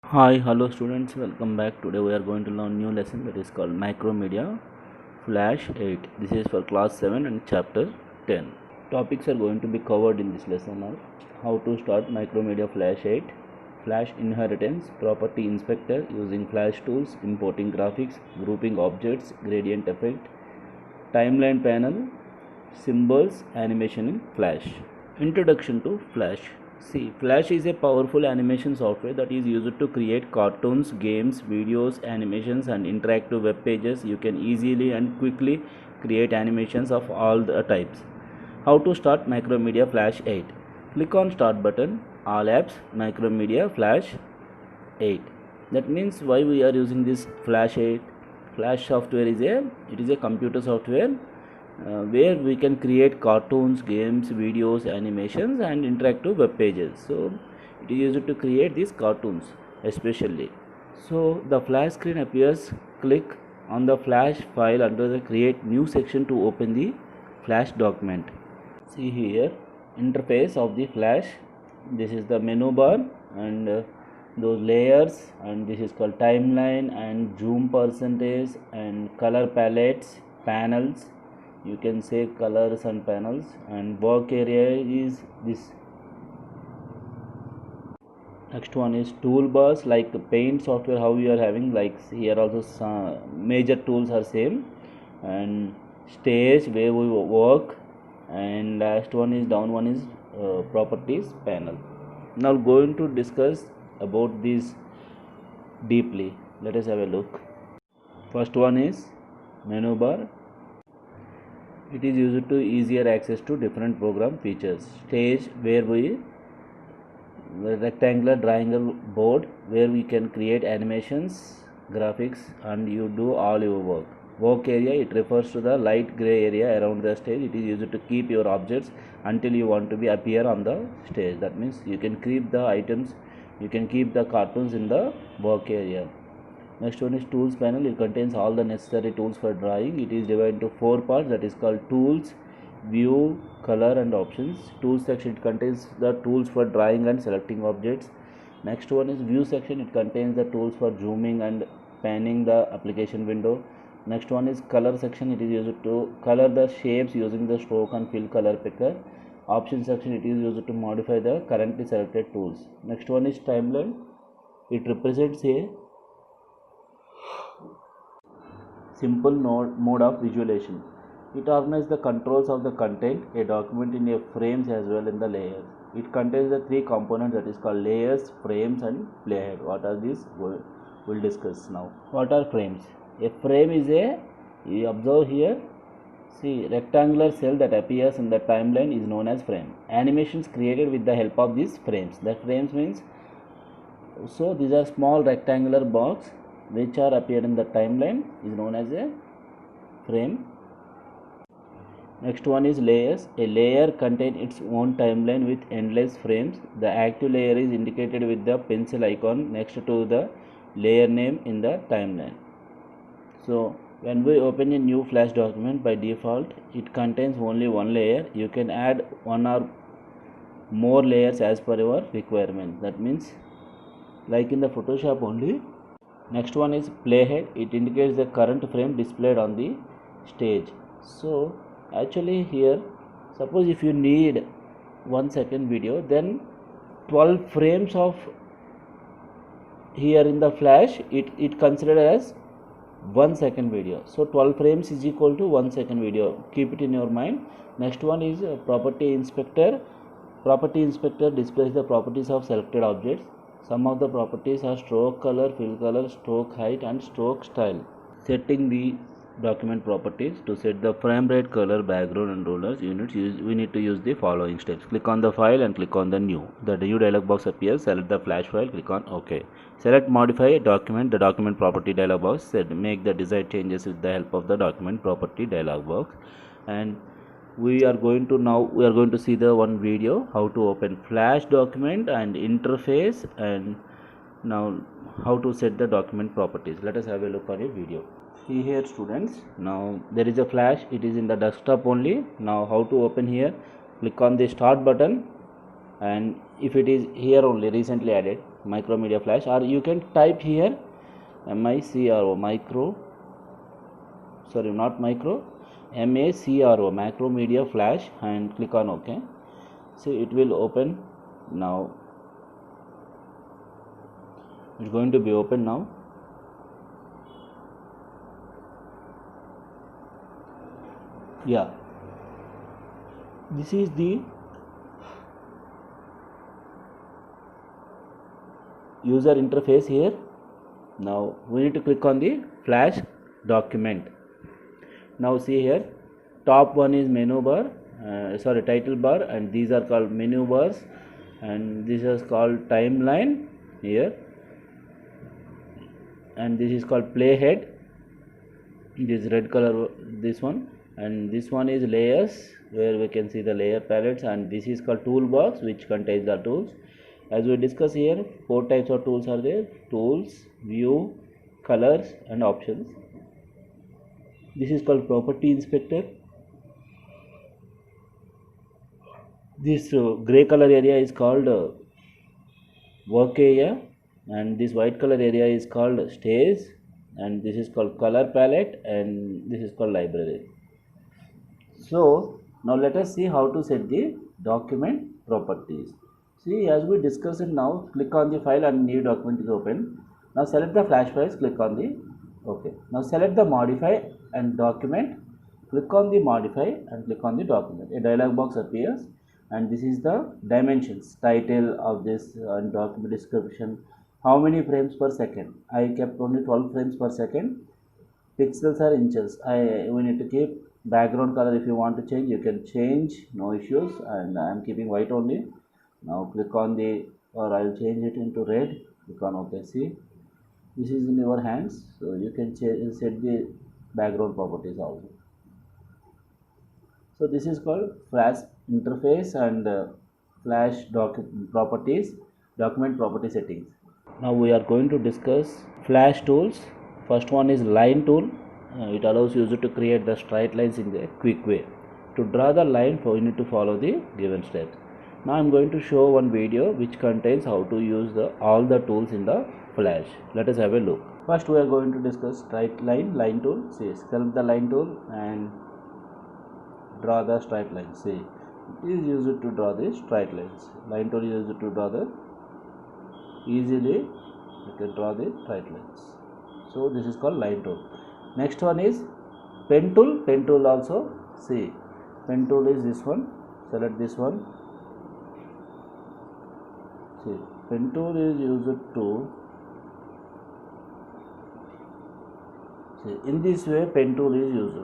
Hi, hello students, welcome back. Today we are going to learn new lesson that is called Macromedia Flash 8. This is for class 7 and chapter 10. Topics are going to be covered in this lesson now. How to start Macromedia Flash 8, Flash Inheritance, Property Inspector using Flash tools, importing graphics, grouping objects, gradient effect, timeline panel, symbols, animation in Flash. Introduction to Flash. See, Flash is a powerful animation software that is used to create cartoons, games, videos, animations, and interactive web pages. You can easily and quickly create animations of all the types. How to start Macromedia Flash 8? Click on Start button, All Apps, Macromedia Flash 8. That means why we are using this Flash 8? Flash software is a computer software where we can create cartoons, games, videos, animations, and interactive web pages. So it is used to create these cartoons especially. So the flash screen appears. Click on the flash file under the create new section to open the flash document. See here, interface of the flash. This is the menu bar and those layers, and this is called timeline and zoom percentage and color palettes, panels. You can say colors and panels, and work area is this. Next one is toolbars, like paint software how you are having, like here also some major tools are same, and stage where we work, and last one is down one is properties panel. Now going to discuss about this deeply. Let us have a look. First one is menu bar. It is used to easier access to different program features. Stage where we rectangular triangle board where we can create animations, graphics, and you do all your work. Work area, it refers to the light gray area around the stage. It is used to keep your objects until you want to be appear on the stage. That means you can keep the items, you can keep the cartoons in the work area. Next one is tools panel. It contains all the necessary tools for drawing. It is divided into 4 parts, that is called tools, view, color, and options. Tools section, it contains the tools for drawing and selecting objects. Next one is view section. It contains the tools for zooming and panning the application window. Next one is color section. It is used to color the shapes using the stroke and fill color picker. Option section, it is used to modify the currently selected tools. Next one is timeline. It represents a simple mode of visualization. It organizes the controls of the content, a document in a frames as well in the layers. It contains the 3 components, that is called layers, frames, and playhead. What are these? We'll discuss now. What are frames? A frame is you observe here, see, rectangular cell that appears in the timeline is known as frame. Animations created with the help of these frames. The frames means, so these are small rectangular box which are appeared in the timeline is known as a frame. Next one is layers. A layer contains its own timeline with endless frames. The active layer is indicated with the pencil icon next to the layer name in the timeline. So when we open a new flash document, by default it contains only one layer. You can add one or more layers as per your requirement. That means like in the Photoshop only. Next one is playhead. It indicates the current frame displayed on the stage. So actually here, suppose if you need 1 second video, then 12 frames of here in the flash, it considered as 1 second video. So 12 frames is equal to 1 second video. Keep it in your mind. Next one is property inspector. Property inspector displays the properties of selected objects. Some of the properties are stroke color, fill color, stroke height, and stroke style. Setting the document properties. To set the frame rate, color, background, and rulers units, we need to use the following steps. Click on the file and click on the new. The new dialog box appears. Select the flash file, click on OK. Select modify document. The document property dialog box said make the desired changes with the help of the document property dialog box. And we are going to see the one video how to open flash document and interface, and now how to set the document properties. Let us have a look on a video. See here students, now there is a flash, it is in the desktop only. Now how to open here? Click on the start button, and if it is here only recently added, Micromedia Flash, or you can type here MICRO, micro, sorry, not micro, MACRO, Macromedia Flash, and click on OK. See, it will open now. It's going to be open now. Yeah, this is the user interface here. Now we need to click on the Flash document. Now see here, top one is menu bar, title bar, and these are called menu bars, and this is called timeline here, and this is called playhead. This red color, this one, and this one is layers, where we can see the layer palettes, and this is called toolbox, which contains the tools. As we discuss here, 4 types of tools are there: tools, view, colors, and options. This is called property inspector. This gray color area is called work area, and this white color area is called stage, and this is called color palette, and this is called library. So now let us see how to set the document properties. See, as we discussed it, now click on the file and new document is open. Now select the flash files, click on the OK. Now select the modify and document, click on the modify and click on the document. A dialog box appears, and this is the dimensions, title of this and document description. How many frames per second? I kept only 12 frames per second. Pixels are inches. We need to keep background color. If you want to change, you can change, no issues, and I am keeping white only. Now click on the, or I will change it into red. Click on OK. See, this is in your hands, so you can set the background properties also. So this is called Flash interface and Flash properties, document property settings. Now we are going to discuss Flash tools. First one is line tool. It allows user to create the straight lines in a quick way. To draw the line, you need to follow the given steps. Now I am going to show one video which contains how to use all the tools in the Flash. Let us have a look. First we are going to discuss straight line tool. See, select the line tool and draw the straight line. See, it is used to draw the straight lines. Line tool is used to draw the easily you can draw the straight lines. So this is called line tool. Next one is pen tool. Pen tool also, see, pen tool is this one. Select this one. See, pen tool is used to, see, in this way pen tool is used.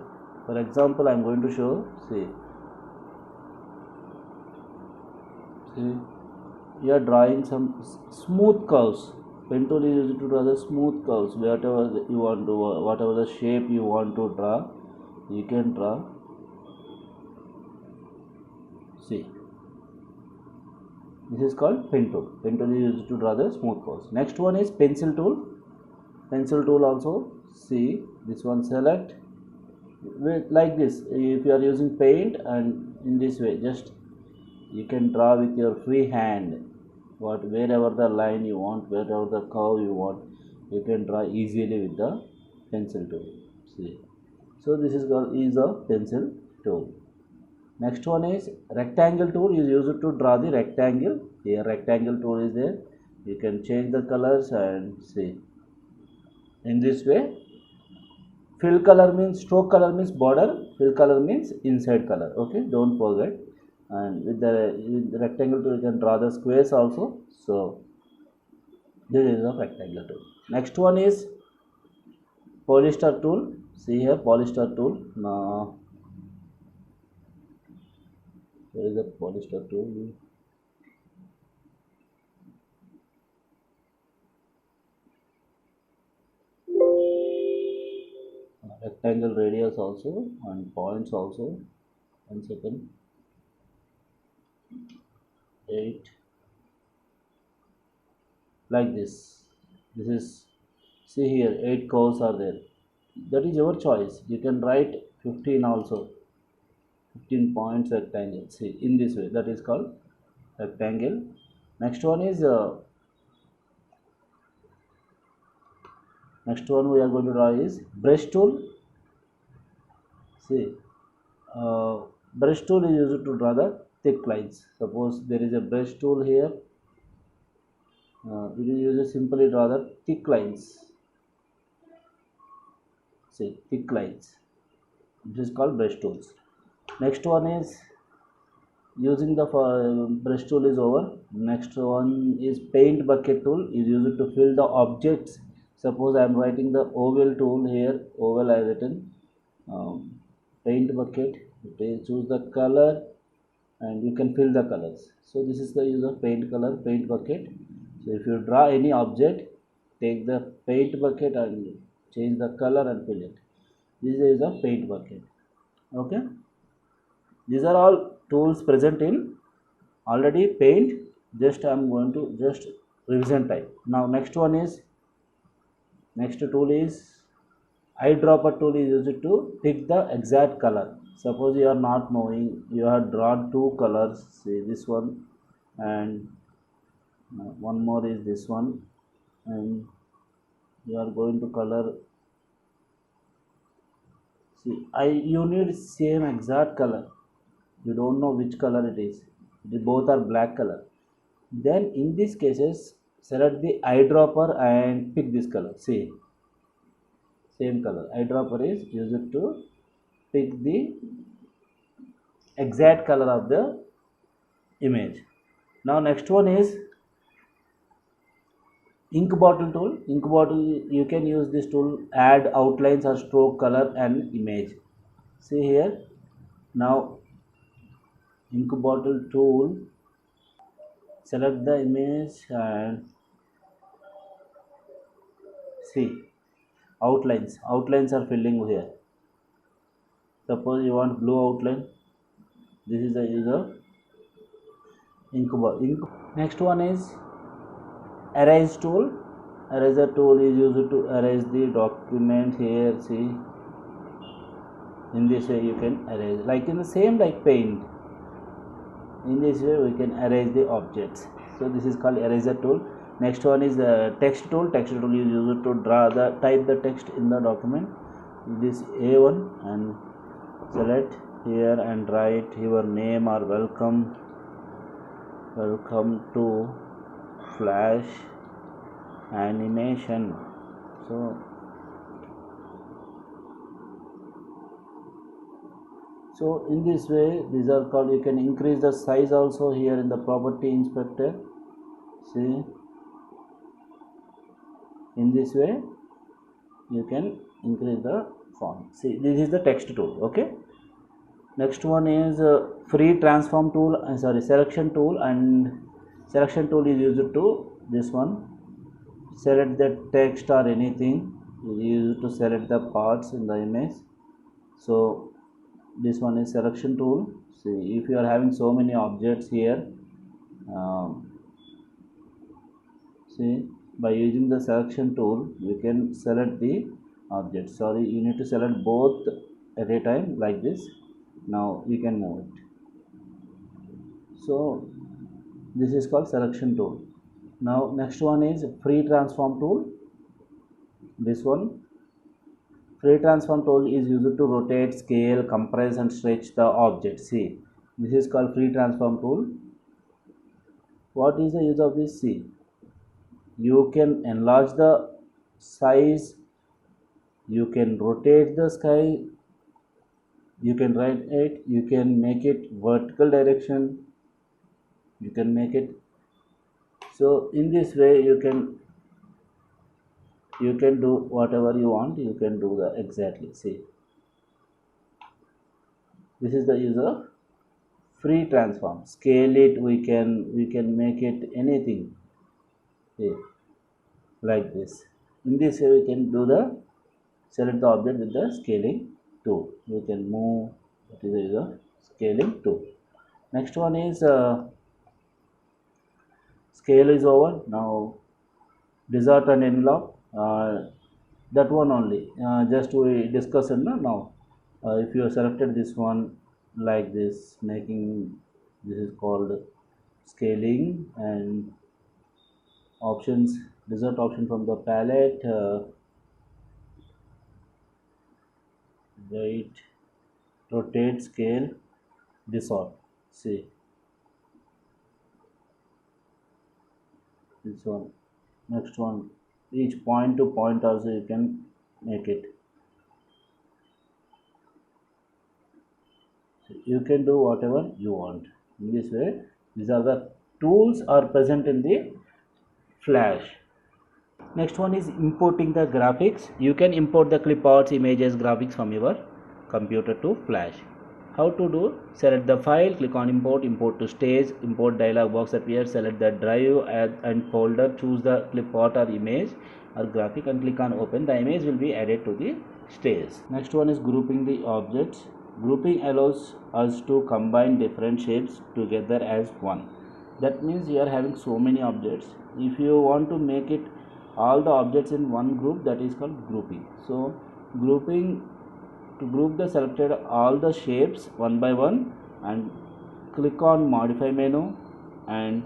For example, I am going to show. See, you are drawing some smooth curves. Pen tool is used to draw the smooth curves. Whatever you want to, whatever the shape you want to draw, you can draw. See, this is called pen tool. Pen tool is used to draw the smooth curves. Next one is pencil tool. Pencil tool also, see, this one select like this. If you are using paint, and in this way, just you can draw with your free hand. Wherever the line you want, wherever the curve you want, you can draw easily with the pencil tool. See, so this is called a pencil tool. Next one is rectangle tool. Is used to draw the rectangle. Here rectangle tool is there. You can change the colors and see. In this way, fill color means, stroke color means border, fill color means inside color. Okay, don't forget. And with the rectangle tool you can draw the squares also. So this is a rectangle tool. Next one is polyster tool. See here, polyster tool. Now where is the polyster tool? Rectangle radius also and points also. 1 second. 8 like this. This is, see here, 8 curves are there. That is your choice. You can write 15 also. 15 points rectangle. See, in this way, that is called rectangle. Next one is Next one we are going to draw is brush tool. See, uh, brush tool is used to draw the thick lines. Suppose there is a brush tool here, we will use simply draw the thick lines. See, thick lines. This is called brush tools. Next one is using the brush tool is over. Next one is paint bucket tool, is used to fill the objects. Suppose I am writing the oval tool here, oval I written, paint bucket. Okay, choose the color and you can fill the colors. So this is the use of paint color, paint bucket. So if you draw any object, take the paint bucket and change the color and fill it. This is the use of paint bucket. Okay, these are all tools present in already paint. Just I am going to just revision type. Now next tool is eyedropper tool, is used to pick the exact color. Suppose you are not knowing, you have drawn two colors, say this one and one more is this one, and you are going to color. See, you need same exact color. You don't know which color it is. They both are black color. Then in these cases, select the eyedropper and pick this color. See, same color. Eyedropper is used to pick the exact color of the image. Now next one is ink bottle tool. Ink bottle, you can use this tool, add outlines or stroke color and image. See here, now ink bottle tool, select the image and see, outlines are filling here. Suppose you want blue outline, this is the use of ink bottle. Next one is erase tool. Eraser tool is used to erase the document here. See, in this way you can erase, like in the same like paint. In this way we can erase the objects. So this is called eraser tool. Next one is the text tool. Text tool is used to type the text in the document. This A1 and select here and write your name or welcome to Flash animation. So in this way, these are called, you can increase the size also here in the property inspector. See, in this way you can increase the font. See, this is the text tool. Okay, next one is free transform tool, selection tool, and selection tool is used to this one, select the text or anything, is used to select the parts in the image. So this one is selection tool. See, if you are having so many objects here, see, by using the selection tool you can select the object. Sorry, you need to select both at a time like this. Now you can move it. So this is called selection tool. Now next one is free transform tool. This one, free transform tool is used to rotate, scale, compress and stretch the object. See, this is called free transform tool. What is the use of this? See, you can enlarge the size, you can rotate the sky, you can write it, you can make it vertical direction, you can make it. So in this way you can do whatever you want, you can do the exactly. See, this is the use of free transform. Scale it, we can make it anything. See, like this. In this way we can do the select the object with the scaling tool. We can move. That is the use of scaling tool. Next one is scale is over. Now distort and envelop, that one only, just we discussed now. If you have selected this one like this, making, this is called scaling, and options, distort option from the palette, weight, rotate, scale, distort. See this one. Next one, each point to point also you can make it. So you can do whatever you want. In this way, these are the tools are present in the Flash. Next one is importing the graphics. You can import the clip arts, images, graphics from your computer to Flash. How to do? Select the file, click on import, import to stage, import dialog box appears, select the drive and folder, choose the clip art or image or graphic and click on open. The image will be added to the stage. Next one is grouping the objects. Grouping allows us to combine different shapes together as one. That means you are having so many objects. If you want to make it all the objects in one group, that is called grouping. So grouping, to group the selected all the shapes one by one, and click on modify menu and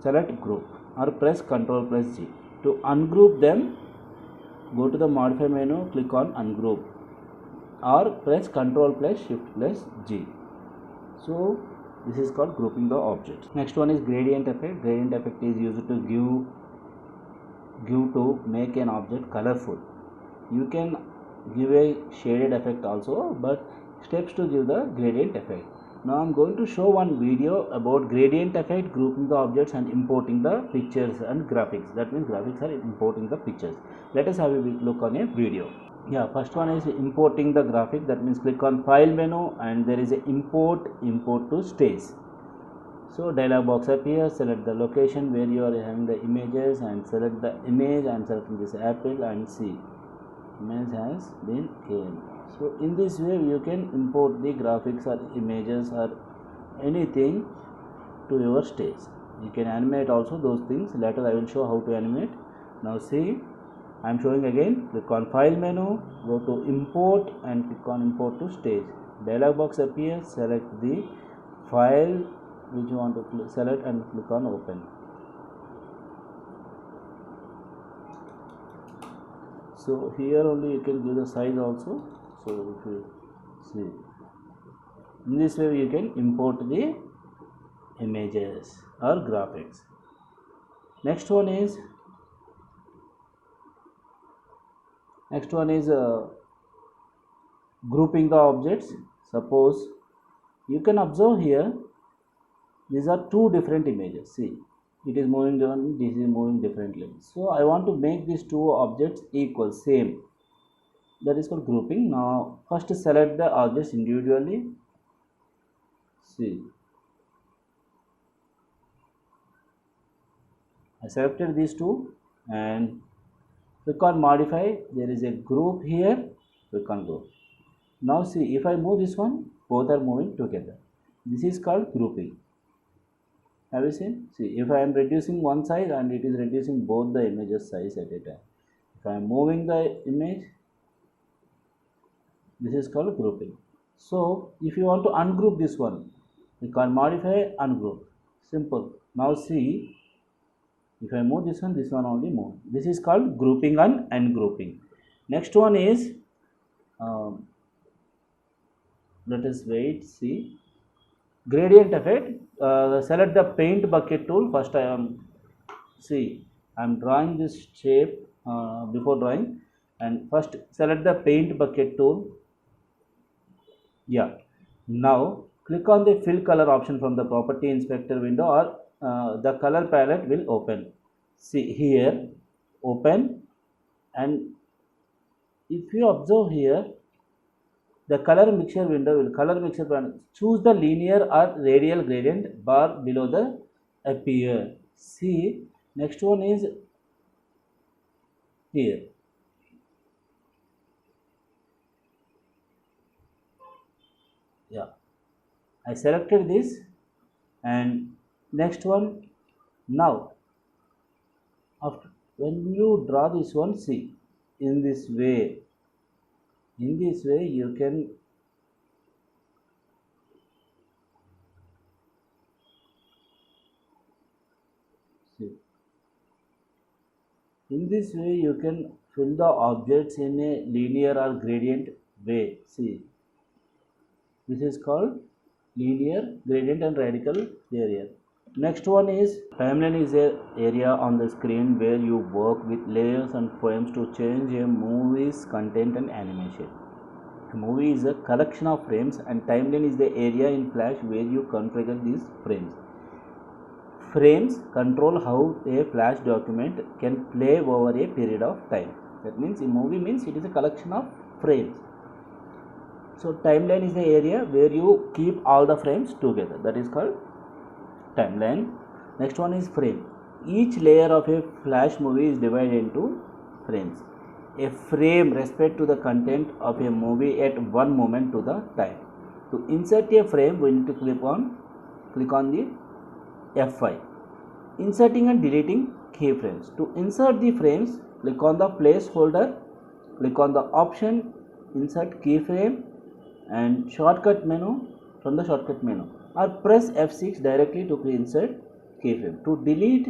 select group or press Ctrl plus G. To ungroup them, go to the modify menu, click on ungroup or press Ctrl plus Shift plus G. So this is called grouping the objects. Next one is gradient effect. Gradient effect is used to give to make an object colorful. You can give a shaded effect also, but steps to give the gradient effect. Now I am going to show one video about gradient effect, grouping the objects and importing the pictures and graphics. That means graphics are importing the pictures. Let us have a look on a video. Yeah, first one is importing the graphic. That means click on file menu and there is a import to stage. So dialog box appears, select the location where you are having the images and select the image and select this apple and see image has been came. So in this way you can import the graphics or images or anything to your stage. You can animate also those things. Later I will show how to animate. Now see, I am showing again. Click on file menu, go to import and click on import to stage. Dialog box appears, select the file which you want to select and click on open. So here only you can give the size also. So if you see, in this way you can import the images or graphics. Next one is grouping the objects. Suppose you can observe here, these are two different images. See, it is moving one, this is moving differently. So I want to make these two objects equal, same. That is called grouping. Now first select the objects individually. See, I selected these two and click on modify. There is a group here. Click on group. Now see, if I move this one, both are moving together. This is called grouping. Have you seen? See, if I am reducing one size and it is reducing both the images size at a time. If I am moving the image, this is called grouping. So if you want to ungroup this one, you can modify ungroup. Simple. Now see, if I move this one only move. This is called grouping and ungrouping. Next one is, let us wait, see, gradient effect. Select the paint bucket tool. First I am, see, I am drawing this shape before drawing, and first select the paint bucket tool. Yeah, now click on the fill color option from the property inspector window, or the color palette will open. See here, open, and if you observe here, the color mixture window will choose the linear or radial gradient bar below the appear. See, next one is here. Yeah, I selected this, and next one. Now after, when you draw this one, see, in this way you can see, in this way you can fill the objects in a linear or gradient way. See, this is called linear gradient and radical area. Next one is timeline is a area on the screen where you work with layers and frames to change a movie's content and animation. A movie is a collection of frames and timeline is the area in Flash where you configure these frames. Frames control how a Flash document can play over a period of time. That means a movie means it is a collection of frames. So timeline is the area where you keep all the frames together. That is called timeline. Next one is frame. Each layer of a Flash movie is divided into frames. A frame respect to the content of a movie at one moment to the time. To insert a frame, we need to click on the F5. Inserting and deleting keyframes. To insert the frames, click on the placeholder, click on the option insert keyframe and shortcut menu from the shortcut menu, or press F6 directly to insert keyframe. To delete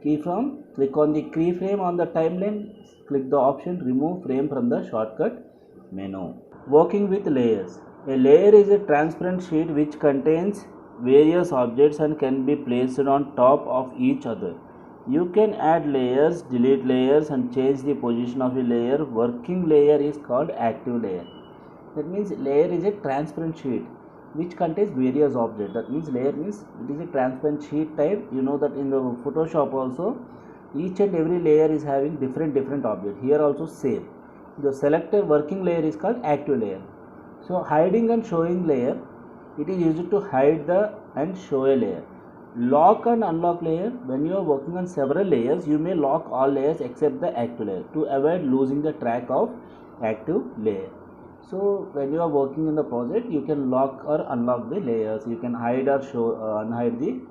keyframe, click on the keyframe on the timeline, click the option remove frame from the shortcut menu. Working with layers. A layer is a transparent sheet which contains various objects and can be placed on top of each other. You can add layers, delete layers and change the position of a layer. Working layer is called active layer. That means layer is a transparent sheet which contains various objects. That means layer means it is a transparent sheet type. You know that in the Photoshop also each and every layer is having different objects. Here also same. The selected working layer is called active layer. So hiding and showing layer, it is used to hide the and show a layer. Lock and unlock layer. When you are working on several layers, you may lock all layers except the active layer to avoid losing the track of active layer. So when you are working in the project, you can lock or unlock the layers. You can hide or show unhide the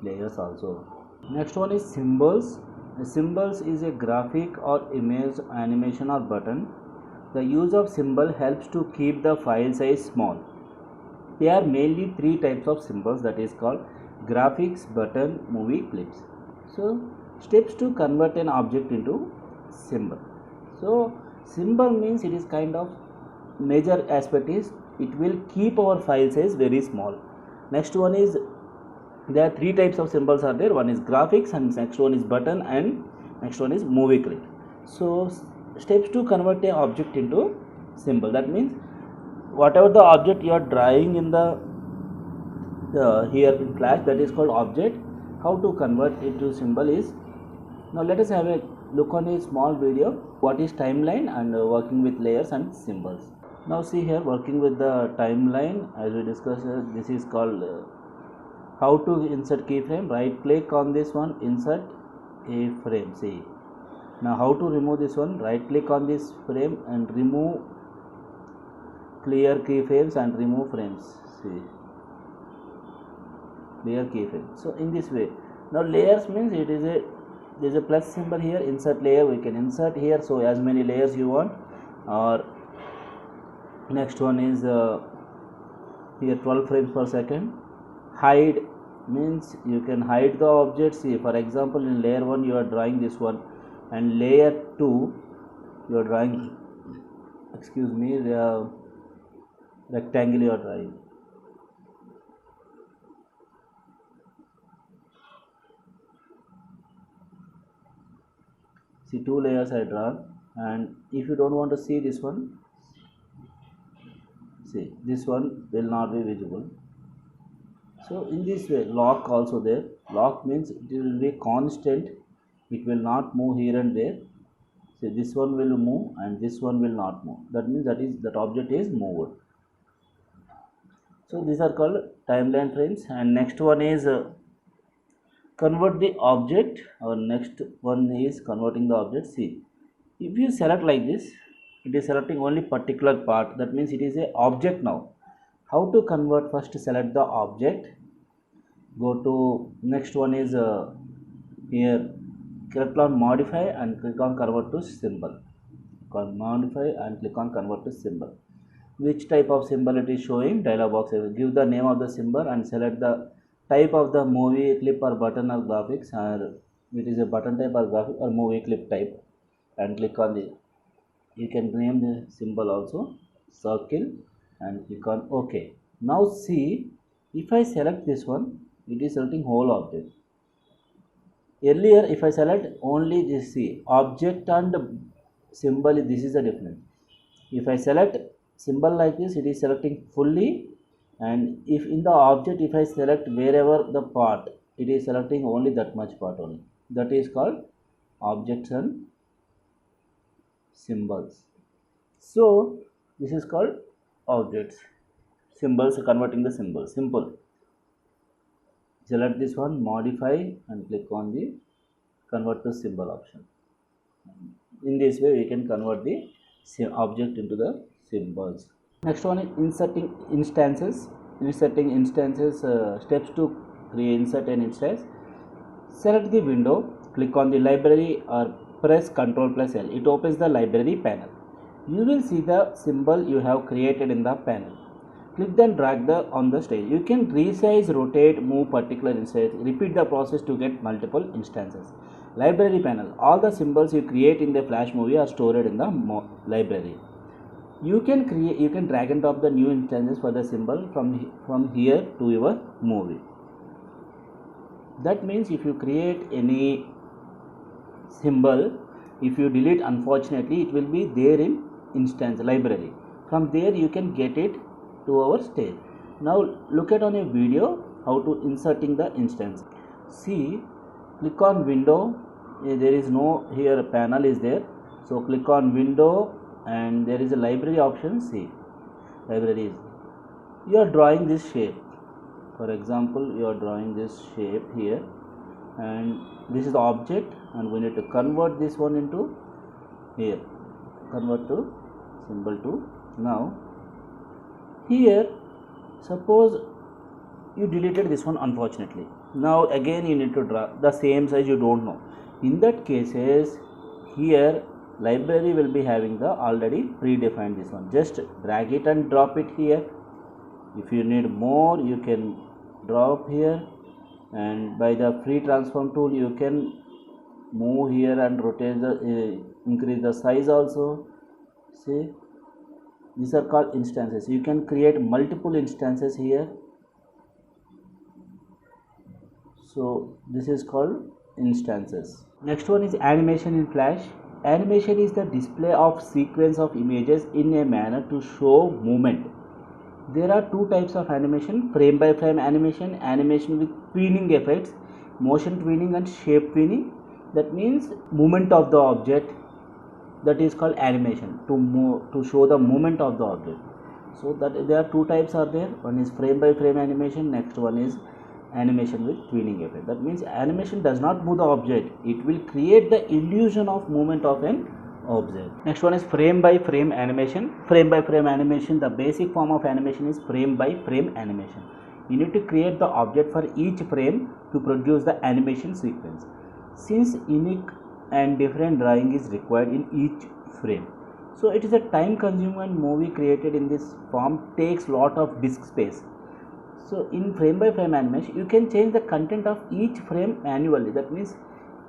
layers also. Next one is symbols. Symbols is a graphic or image, animation or button. The use of symbol helps to keep the file size small. There are mainly three types of symbols, that is called graphics, button, movie clips. So steps to convert an object into symbol. So symbol means it is kind of major aspect is it will keep our file size very small. Next one is there are three types of symbols are there. One is graphics and next one is button and next one is movie clip. So steps to convert an object into symbol. That means whatever the object you are drawing in the here in Flash, that is called object. How to convert it to symbol is, now let us have a look on a small video what is timeline and working with layers and symbols. Now see here working with the timeline as we discussed, this is called how to insert keyframe. Right click on this one, insert a frame. See, now how to remove this one, right click on this frame and remove clear keyframes and remove frames. See, clear keyframe. So in this way, now layers means it is a there is a plus symbol here, insert layer, we can insert here, so as many layers you want. Or next one is here 12 frames per second. Hide means you can hide the object. See, for example in layer 1 you are drawing this one and layer 2 you are drawing, excuse me, the rectangle you are drawing. See, two layers I drawn, and if you don't want to see this one, see this one will not be visible. So in this way, lock also there. Lock means it will be constant, it will not move here and there. See, this one will move and this one will not move. That means that object is moved. So these are called timeline frames. And next one is convert the object. Our next one is converting the object. See, if you select like this, it is selecting only particular part. That means it is a object now. How to convert? First select the object, go to next one is here, click on modify and click on convert to symbol. Modify and click on convert to symbol. Which type of symbol it is showing? Dialog box. Give the name of the symbol and select the type of the movie clip or button or graphics, or it is a button type or graphic or movie clip type, and click on the, you can name the symbol also. circle and click on OK. Now see, if I select this one, it is selecting whole object. Earlier if I select only this, see, object and symbol, this is the difference. If I select symbol like this, it is selecting fully, and if in the object if I select wherever the part, it is selecting only that much part only. That is called objects and symbols. So this is called objects, symbols, converting the symbol. Simple. Select this one, modify, and click on the convert to symbol option. In this way we can convert the object into the symbols. Next one is inserting instances. Steps to insert an instance. Select the window, click on the library or press Ctrl plus L. It opens the library panel. You will see the symbol you have created in the panel. Click then drag on the stage. You can resize, rotate, move particular instance. Repeat the process to get multiple instances. Library panel. All the symbols you create in the Flash movie are stored in the library. You can drag and drop the new instances for the symbol from here to your movie. That means if you create any symbol, if you delete, unfortunately it will be there in instance library. From there you can get it to our stage. Now look at on a video how to inserting the instance. See, click on window. There is no here panel is there, so click on window and there is a library option. See, library is, you are drawing this shape. For example, you are drawing this shape here, and this is the object, and we need to convert this one into here, convert to symbol to. Now here suppose you deleted this one, unfortunately. Now again you need to draw the same size, you don't know. In that cases, here library will be having the already predefined this one. Just drag it and drop it here. If you need more, you can drop here, and by the free transform tool you can move here and rotate the increase the size also. See, these are called instances. You can create multiple instances here. So this is called instances. Next one is animation in Flash. Animation is the display of sequence of images in a manner to show movement. There are two types of animation: frame by frame animation, animation with tweening effects, motion tweening and shape tweening. That means movement of the object, that is called animation, to show the movement of the object. So that there are two types are there. One is frame by frame animation, next one is animation with tweening effect. That means animation does not move the object, it will create the illusion of movement of an object. Next one is frame by frame animation. Frame by frame animation, the basic form of animation is frame by frame animation. You need to create the object for each frame to produce the animation sequence. Since unique and different drawing is required in each frame, so it is a time consuming, and movie created in this form takes lot of disk space. So in frame by frame animation, you can change the content of each frame manually. That means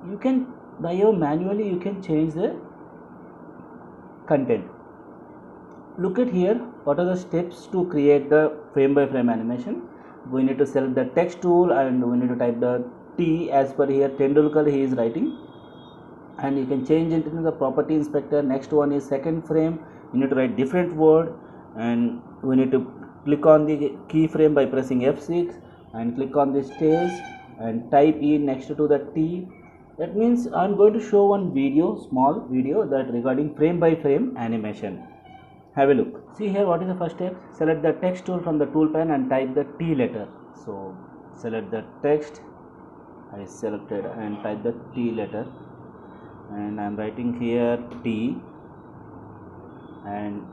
you can by your manually you can change the content. Look at here, what are the steps to create the frame by frame animation. We need to select the text tool and we need to type the T as per here Tendulkar he is writing, and you can change it into the property inspector. Next one is second frame, you need to write different word, and we need to click on the keyframe by pressing F6 and click on the stage and type E next to the T. That means I am going to show one video, small video, that regarding frame by frame animation. Have a look. See here, what is the first step? Select the text tool from the tool pan and type the T letter. So select the text, I selected and type the T letter, and I am writing here T, and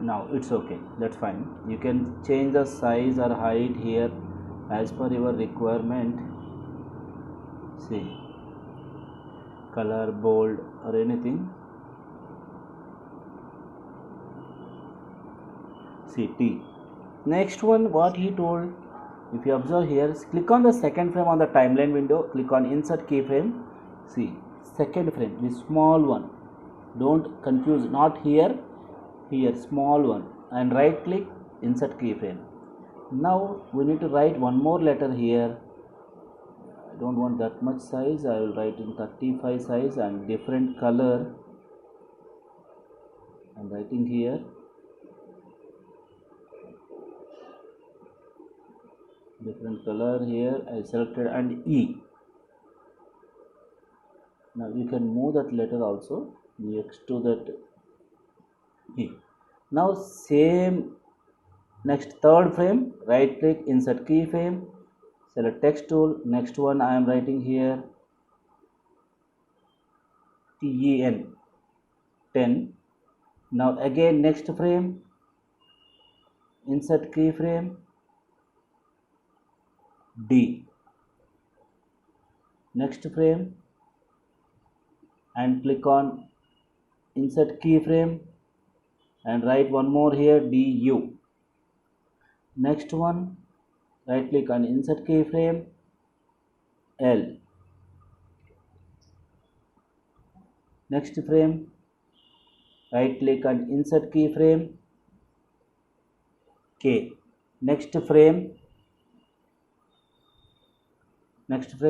now it's okay, that's fine. You can change the size or height here as per your requirement. See, color, bold or anything. See, T. Next one, what he told, if you observe here, click on the second frame on the timeline window, click on insert keyframe. See, second frame, this small one, don't confuse, not here, here small one, and right click, insert keyframe. Now we need to write one more letter here. I don't want that much size. I will write in 35 size and different color. I'm writing here. Different color here. I selected and E. Now you can move that letter also next to that E. Now same, next third frame, right click, insert keyframe, select text tool. Next one I am writing here TEN 10. Now again next frame, insert keyframe D. Next frame and click on insert keyframe and write one more here DU. Next one, right click on insert keyframe L. Next frame, right click on insert keyframe K. Next frame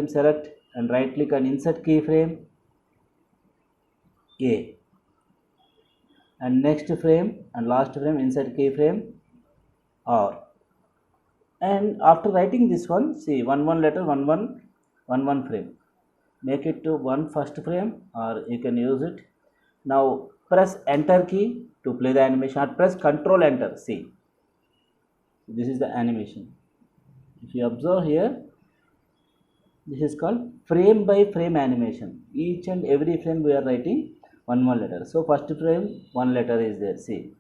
select and right click on insert keyframe A. And next frame and last frame, insert keyframe R. And after writing this one, see, one letter, one frame, make it to one first frame, or you can use it. Now press enter key to play the animation, or press control enter. See, this is the animation. If you observe here, this is called frame by frame animation. Each and every frame we are writing one letter. So first frame one letter is there. See,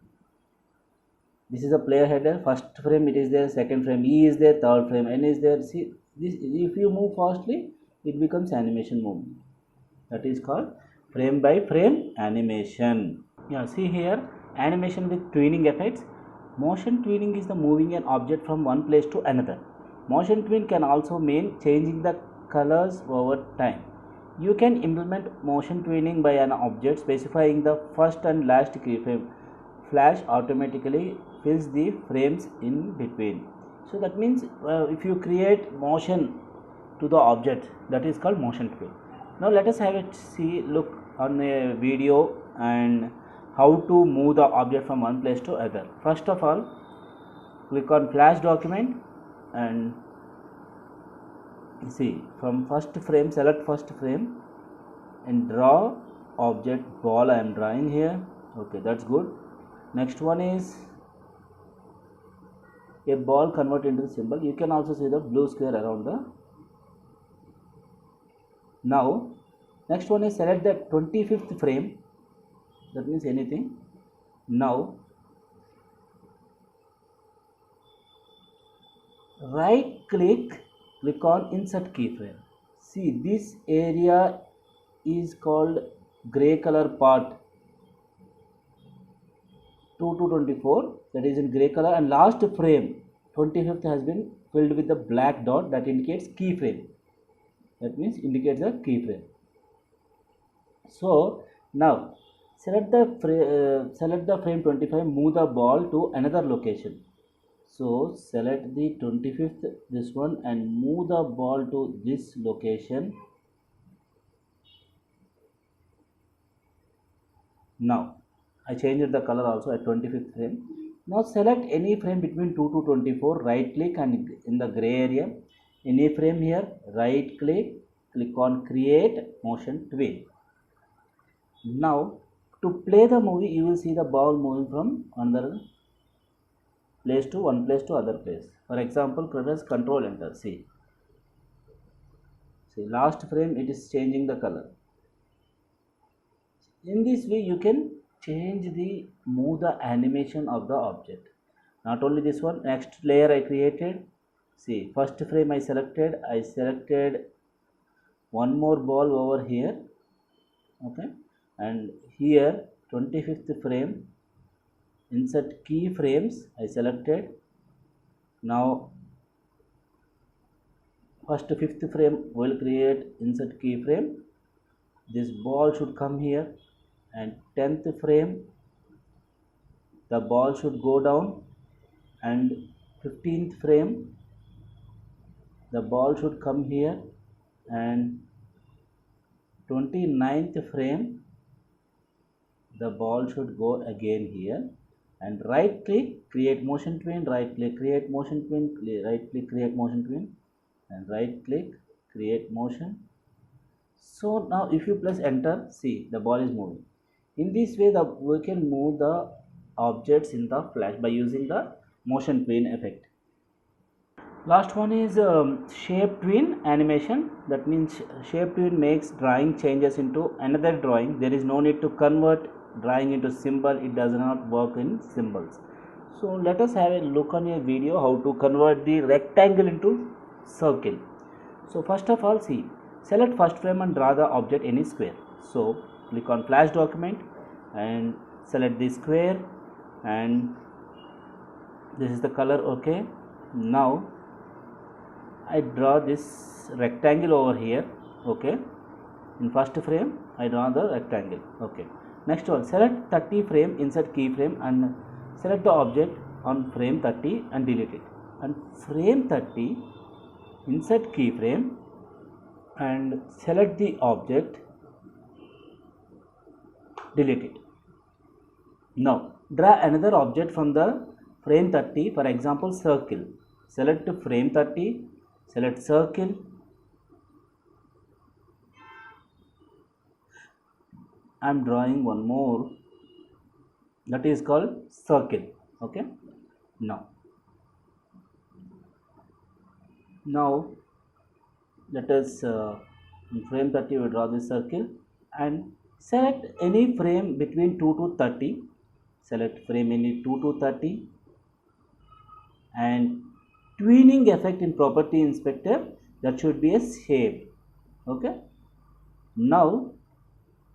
this is a player header. First frame it is there, second frame E is there, third frame N is there. See, this, if you move fastly, it becomes animation movement. That is called frame by frame animation. Yeah, see here, animation with tweening effects. Motion tweening is the moving an object from one place to another. Motion tween can also mean changing the colors over time. You can implement motion tweening by an object specifying the first and last keyframe. Flash automatically fills the frames in between. So that means if you create motion to the object, that is called motion tween. Now let us have it look on a video and how to move the object from one place to other. First of all, click on Flash document and see, from first frame, select first frame and draw object ball. I am drawing here. Okay, that's good. Next one is a ball convert into the symbol. You can also see the blue square around the. Now next one is select the 25th frame, that means anything. Now right click on insert keyframe. See, this area is called gray color part 2 to 24, that is in gray color, and last frame 25th has been filled with the black dot that indicates keyframe. That means indicates the keyframe. So now select the frame 25, move the ball to another location. So select the 25th, this one, and move the ball to this location. Now I changed the color also at 25th frame. Now select any frame between 2 to 24, right click and in the gray area, any frame here, right click, click on create motion tween. Now to play the movie, you will see the ball moving from another place to one place to other place. For example, press control enter. See, last frame it is changing the color. In this way you can move the animation of the object. Not only this one, next layer I created. See, first frame I selected one more ball over here. Okay, and here 25th frame, insert keyframes I selected. Now first 5th frame will create insert keyframe. This ball should come here, and 10th frame the ball should go down, and 15th frame the ball should come here, and 29th frame the ball should go again here, and right click create motion twin, right click create motion twin, right click create motion twin, and right click create motion. So now if you press enter, see the ball is moving. In this way we can move the objects in the Flash by using the motion twin effect. Last one is shape twin animation. That means shape twin makes drawing changes into another drawing. There is no need to convert drawing into symbol. It does not work in symbols. So let us have a look on a video how to convert the rectangle into circle. So first of all, see, select first frame and draw the object any square. So click on Flash document and select the square, and this is the color. Okay, now I draw this rectangle over here. Okay, in first frame I draw the rectangle. Okay, next one, select 30 frame, insert keyframe, and select the object on frame 30 and delete it. And frame 30, insert keyframe and select the object, delete it. Now draw another object from the frame 30, for example circle. Select frame 30, select circle, I am drawing one more, that is called circle. Okay, now let us in frame 30 we draw this circle, and select any frame between 2 to 30. Select frame any 2 to 30, and tweening effect in property inspector, that should be a shape. Okay, now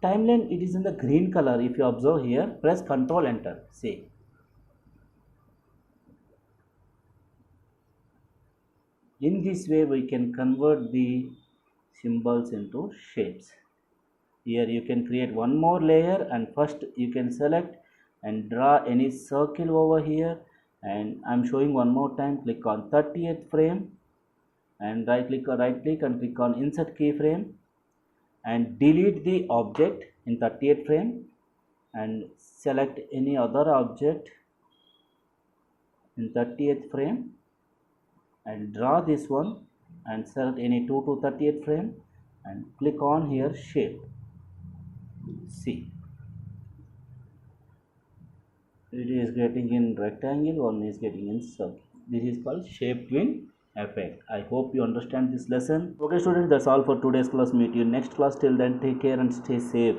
timeline, it is in the green color. If you observe here, press Ctrl enter. See, in this way we can convert the symbols into shapes. Here you can create one more layer, and first you can select and draw any circle over here, and I am showing one more time. Click on 30th frame and right click and click on insert keyframe and delete the object in 30th frame, and select any other object in 30th frame and draw this one, and select any 2 to 30th frame and click on here shape. See, it is getting in rectangle, one is getting in circle. This is called shape twin effect. I hope you understand this lesson. Okay students, that's all for today's class. Meet you next class. Till then, take care and stay safe.